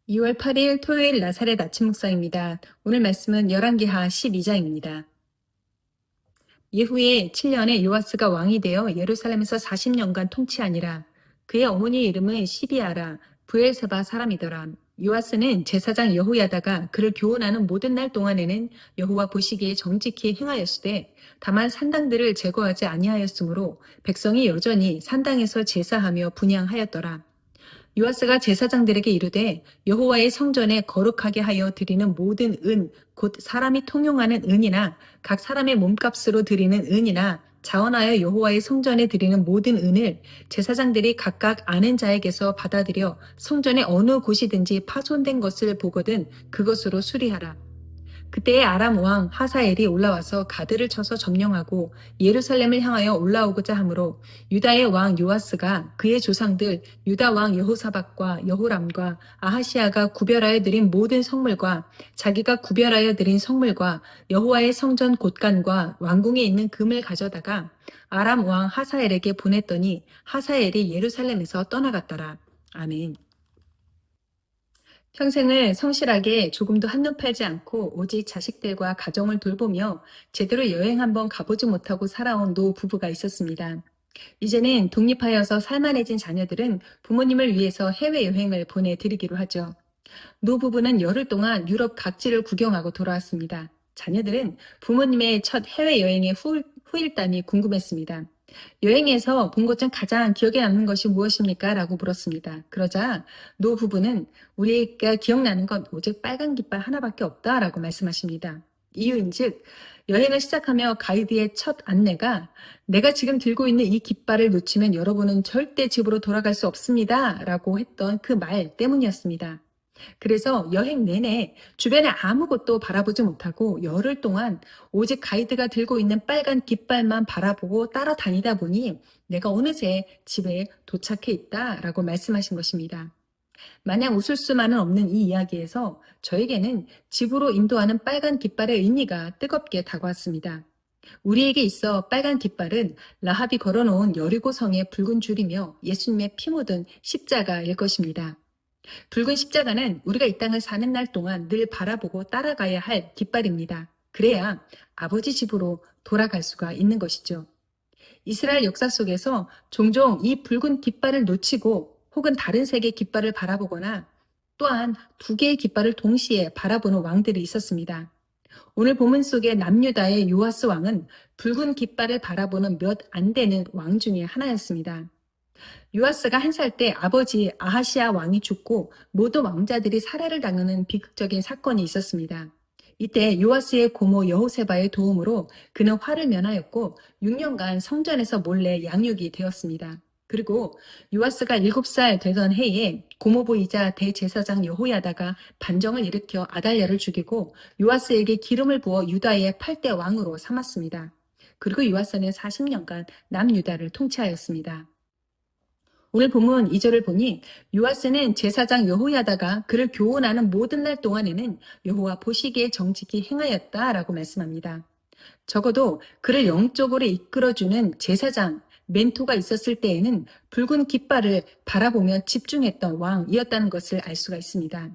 2월 8일 토요일 나사렛 아침 묵상입니다. 오늘 말씀은 열왕기하 12장입니다. 예후에 7년에 요아스가 왕이 되어 예루살렘에서 40년간 통치하니라. 그의 어머니의 이름은 시비아라 브엘세바 사람이더라. 요아스는 제사장 여호야다가 그를 교훈하는 모든 날 동안에는 여호와 보시기에 정직히 행하였으되 다만 산당들을 제거하지 아니하였으므로 백성이 여전히 산당에서 제사하며 분향하였더라. 요아스가 제사장들에게 이르되 여호와의 성전에 거룩하게 하여 드리는 모든 은 곧 사람이 통용하는 은이나 각 사람의 몸값으로 드리는 은이나 자원하여 여호와의 성전에 드리는 모든 은을 제사장들이 각각 아는 자에게서 받아들여 성전의 어느 곳이든지 파손된 것을 보거든 그것으로 수리하라. 그때에 아람 왕 하사엘이 올라와서 가드를 쳐서 점령하고 예루살렘을 향하여 올라오고자 하므로 유다의 왕 요아스가 그의 조상들 유다 왕 여호사밧과 여호람과 아하시아가 구별하여 드린 모든 성물과 자기가 구별하여 드린 성물과 여호와의 성전 곳간과 왕궁에 있는 금을 가져다가 아람 왕 하사엘에게 보냈더니 하사엘이 예루살렘에서 떠나갔더라. 아멘. 평생을 성실하게 조금도 한눈 팔지 않고 오직 자식들과 가정을 돌보며 제대로 여행 한번 가보지 못하고 살아온 노 부부가 있었습니다. 이제는 독립하여서 살만해진 자녀들은 부모님을 위해서 해외여행을 보내드리기로 하죠. 노 부부는 열흘 동안 유럽 각지를 구경하고 돌아왔습니다. 자녀들은 부모님의 첫 해외여행의 후일담이 궁금했습니다. 여행에서 본 것 중 가장 기억에 남는 것이 무엇입니까? 라고 물었습니다. 그러자 노 부부는 우리가 기억나는 건 오직 빨간 깃발 하나밖에 없다 라고 말씀하십니다. 이유인즉 여행을 시작하며 가이드의 첫 안내가 내가 지금 들고 있는 이 깃발을 놓치면 여러분은 절대 집으로 돌아갈 수 없습니다 라고 했던 그 말 때문이었습니다. 그래서 여행 내내 주변에 아무것도 바라보지 못하고 열흘 동안 오직 가이드가 들고 있는 빨간 깃발만 바라보고 따라다니다 보니 내가 어느새 집에 도착해 있다라고 말씀하신 것입니다. 마냥 웃을 수만은 없는 이 이야기에서 저에게는 집으로 인도하는 빨간 깃발의 의미가 뜨겁게 다가왔습니다. 우리에게 있어 빨간 깃발은 라합이 걸어놓은 여리고성의 붉은 줄이며 예수님의 피 묻은 십자가일 것입니다. 붉은 십자가는 우리가 이 땅을 사는 날 동안 늘 바라보고 따라가야 할 깃발입니다. 그래야 아버지 집으로 돌아갈 수가 있는 것이죠. 이스라엘 역사 속에서 종종 이 붉은 깃발을 놓치고 혹은 다른 색의 깃발을 바라보거나 또한 두 개의 깃발을 동시에 바라보는 왕들이 있었습니다. 오늘 본문 속의 남유다의 요아스 왕은 붉은 깃발을 바라보는 몇 안 되는 왕 중에 하나였습니다. 요아스가 1살 때 아버지 아하시아 왕이 죽고 모든 왕자들이 살해를 당하는 비극적인 사건이 있었습니다. 이때 요아스의 고모 여호세바의 도움으로 그는 화를 면하였고 6년간 성전에서 몰래 양육이 되었습니다. 그리고 요아스가 7살 되던 해에 고모부이자 대제사장 여호야다가 반정을 일으켜 아달랴를 죽이고 요아스에게 기름을 부어 유다의 8대 왕으로 삼았습니다. 그리고 요아스는 40년간 남유다를 통치하였습니다. 오늘 본문 2절을 보니 요아스는 제사장 여호야다가 그를 교훈하는 모든 날 동안에는 여호와 보시기에 정직히 행하였다라고 말씀합니다. 적어도 그를 영적으로 이끌어주는 제사장, 멘토가 있었을 때에는 붉은 깃발을 바라보며 집중했던 왕이었다는 것을 알 수가 있습니다.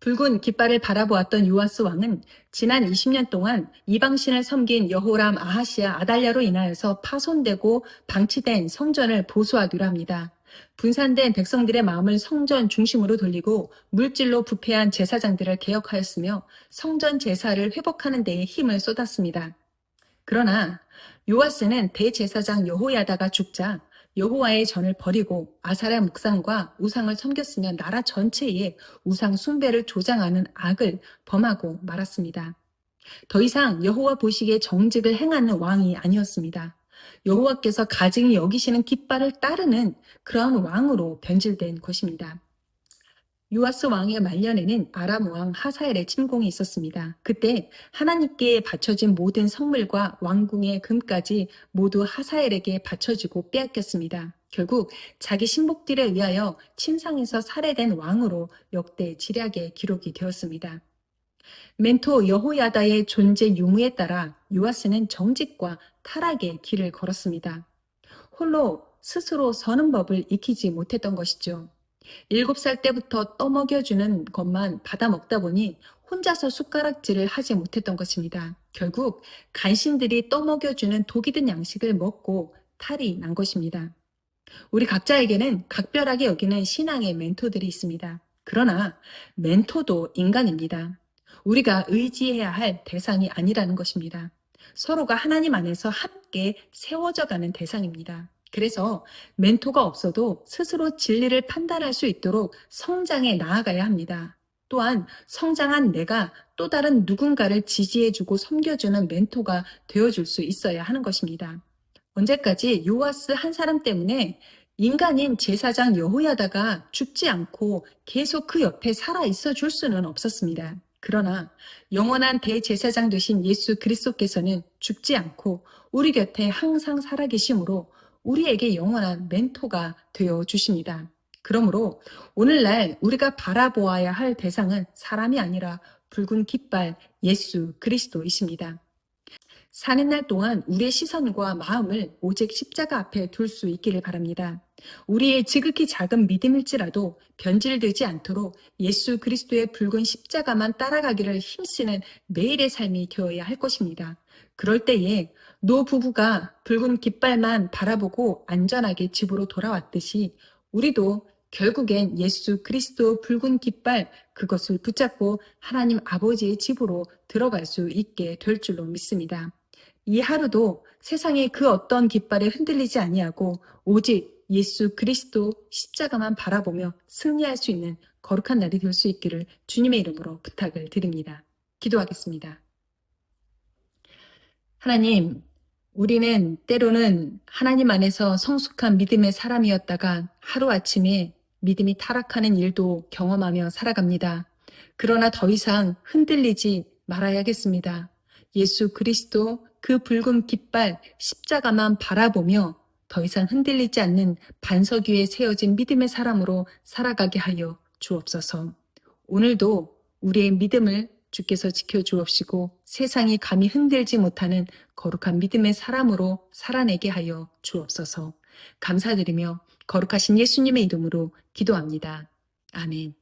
붉은 깃발을 바라보았던 요아스 왕은 지난 20년 동안 이방신을 섬긴 여호람, 아하시아, 아달랴로 인하여서 파손되고 방치된 성전을 보수하기로 합니다. 분산된 백성들의 마음을 성전 중심으로 돌리고 물질로 부패한 제사장들을 개혁하였으며 성전 제사를 회복하는 데에 힘을 쏟았습니다. 그러나 요아스는 대제사장 여호야다가 죽자 여호와의 전을 버리고 아사랴 묵상과 우상을 섬겼으며 나라 전체에 우상 숭배를 조장하는 악을 범하고 말았습니다. 더 이상 여호와 보시기에 정직을 행하는 왕이 아니었습니다. 여호와께서 가증히 여기시는 깃발을 따르는 그런 왕으로 변질된 것입니다. 요아스 왕의 말년에는 아람 왕 하사엘의 침공이 있었습니다. 그때 하나님께 바쳐진 모든 성물과 왕궁의 금까지 모두 하사엘에게 바쳐지고 빼앗겼습니다. 결국 자기 신복들에 의하여 침상에서 살해된 왕으로 역대 지략의 기록이 되었습니다. 멘토 여호야다의 존재 유무에 따라 요아스는 정직과 타락의 길을 걸었습니다. 홀로 스스로 서는 법을 익히지 못했던 것이죠. 7살 때부터 떠먹여주는 것만 받아 먹다 보니 혼자서 숟가락질을 하지 못했던 것입니다. 결국 간신들이 떠먹여주는 독이 든 양식을 먹고 탈이 난 것입니다. 우리 각자에게는 각별하게 여기는 신앙의 멘토들이 있습니다. 그러나 멘토도 인간입니다. 우리가 의지해야 할 대상이 아니라는 것입니다. 서로가 하나님 안에서 함께 세워져 가는 대상입니다. 그래서 멘토가 없어도 스스로 진리를 판단할 수 있도록 성장해 나아가야 합니다. 또한 성장한 내가 또 다른 누군가를 지지해주고 섬겨주는 멘토가 되어줄 수 있어야 하는 것입니다. 언제까지 요아스 한 사람 때문에 인간인 제사장 여호야다가 죽지 않고 계속 그 옆에 살아 있어 줄 수는 없었습니다. 그러나 영원한 대제사장 되신 예수 그리스도께서는 죽지 않고 우리 곁에 항상 살아계심으로 우리에게 영원한 멘토가 되어 주십니다. 그러므로 오늘날 우리가 바라보아야 할 대상은 사람이 아니라 붉은 깃발 예수 그리스도이십니다. 사는 날 동안 우리의 시선과 마음을 오직 십자가 앞에 둘 수 있기를 바랍니다. 우리의 지극히 작은 믿음일지라도 변질되지 않도록 예수 그리스도의 붉은 십자가만 따라가기를 힘쓰는 매일의 삶이 되어야 할 것입니다. 그럴 때에 노 부부가 붉은 깃발만 바라보고 안전하게 집으로 돌아왔듯이 우리도 결국엔 예수 그리스도 붉은 깃발 그것을 붙잡고 하나님 아버지의 집으로 들어갈 수 있게 될 줄로 믿습니다. 이 하루도 세상의 그 어떤 깃발에 흔들리지 아니하고 오직 예수 그리스도 십자가만 바라보며 승리할 수 있는 거룩한 날이 될 수 있기를 주님의 이름으로 부탁을 드립니다. 기도하겠습니다. 하나님, 우리는 때로는 하나님 안에서 성숙한 믿음의 사람이었다가 하루아침에 믿음이 타락하는 일도 경험하며 살아갑니다. 그러나 더 이상 흔들리지 말아야겠습니다. 예수 그리스도 그 붉은 깃발 십자가만 바라보며 더 이상 흔들리지 않는 반석 위에 세워진 믿음의 사람으로 살아가게 하여 주옵소서. 오늘도 우리의 믿음을 주께서 지켜주옵시고 세상이 감히 흔들지 못하는 거룩한 믿음의 사람으로 살아내게 하여 주옵소서. 감사드리며 거룩하신 예수님의 이름으로 기도합니다. 아멘.